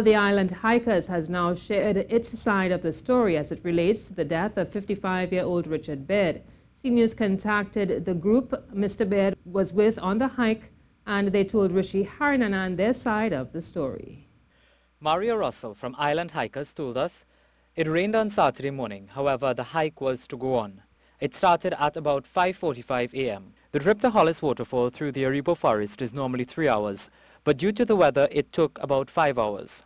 The Island Hikers has now shared its side of the story as it relates to the death of 55-year-old Richard Baird. CNews contacted the group Mr. Baird was with on the hike, and they told Rishi Harrynanan their side of the story. Maria Russell from Island Hikers told us it rained on Saturday morning. However, the hike was to go on. It started at about 5:45 a.m. The trip to Hollis Waterfall through the Aribo Forest is normally 3 hours, but due to the weather, it took about 5 hours.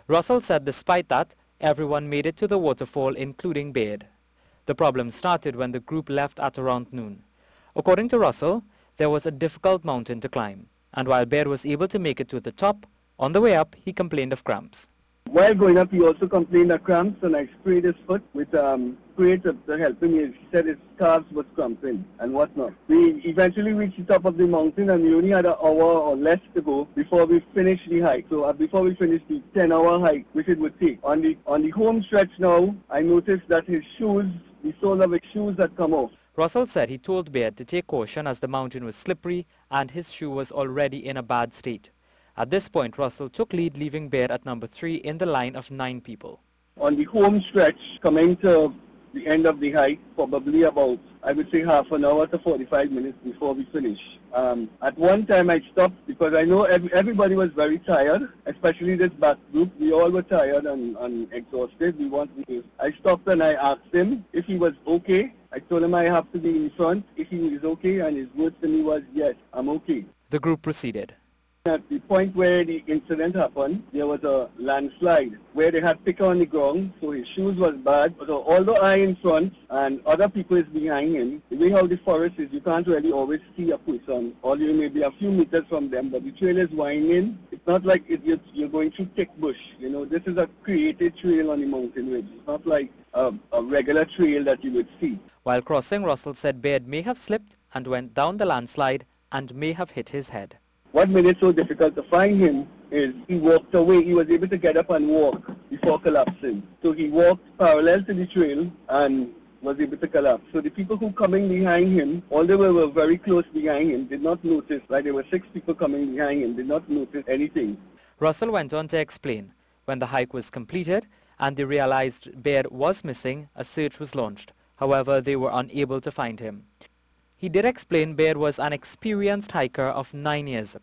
Russell said despite that, everyone made it to the waterfall, including Baird. The problem started when the group left at around noon. According to Russell, there was a difficult mountain to climb, and while Baird was able to make it to the top, on the way up, he complained of cramps. While going up, he also complained of cramps, and I sprayed his foot with spray to help him. He said his calves was cramping and whatnot. We eventually reached the top of the mountain, and we only had an hour or less to go before we finished the hike. So before we finished the 10-hour hike, which it would take. On the home stretch now, I noticed that his shoes, the sole of his shoes had come off. Russell said he told Baird to take caution as the mountain was slippery and his shoe was already in a bad state. At this point, Russell took lead, leaving Baird at number 3 in the line of 9 people. On the home stretch, coming to the end of the hike, probably about, I would say, half an hour to 45 minutes before we finish. At one time I stopped because I know everybody was very tired, especially this back group. We all were tired and exhausted. I stopped and I asked him if he was okay. I told him I have to be in front if he is okay, and his words to me was, yes, I'm okay. The group proceeded. At the point where the incident happened, there was a landslide where they had picker on the ground, so his shoes was bad. So although I in front and other people is behind him, the way how the forest is, you can't really always see a person, or you may be a few meters from them, but the trail is winding. It's not like you're going through thick bush. You know, this is a created trail on the mountain ridge. It's not like a regular trail that you would see. While crossing, Russell said Baird may have slipped and went down the landslide and may have hit his head. What made it so difficult to find him is he walked away. He was able to get up and walk before collapsing. So he walked parallel to the trail and was able to collapse. So the people who coming behind him, although they were very close behind him, did not notice, like there were 6 people coming behind him, did not notice anything. Russell went on to explain, when the hike was completed and they realized Baird was missing, a search was launched. However, they were unable to find him. He did explain Baird was an experienced hiker of 9 years.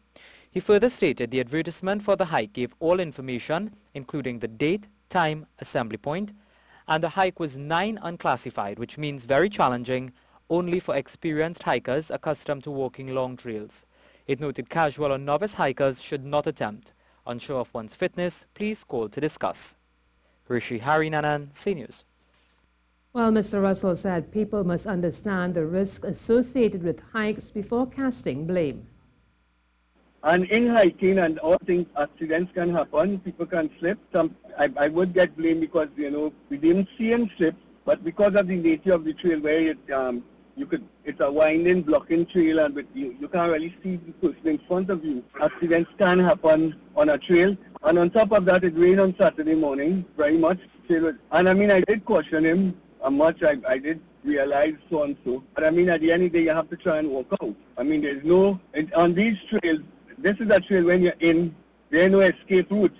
He further stated the advertisement for the hike gave all information, including the date, time, assembly point, and the hike was 9 unclassified, which means very challenging, only for experienced hikers accustomed to walking long trails. It noted casual or novice hikers should not attempt. Unsure of one's fitness, please call to discuss. Rishi Harrynanan, CNews. Well, Mr. Russell said people must understand the risk associated with hikes before casting blame. And in hiking and all things, accidents can happen. People can slip. I would get blamed because, you know, we didn't see him slip, but because of the nature of the trail where it's a winding, blocking trail, and you can't really see the person in front of you. Accidents can happen on a trail. And on top of that, it rained on Saturday morning, very much. And I mean, I did caution him. Much I did realize so and so. But I mean, at the end of the day, you have to try and walk out. I mean, there's no, on these trails, this is a trail when you're in, there are no escape routes.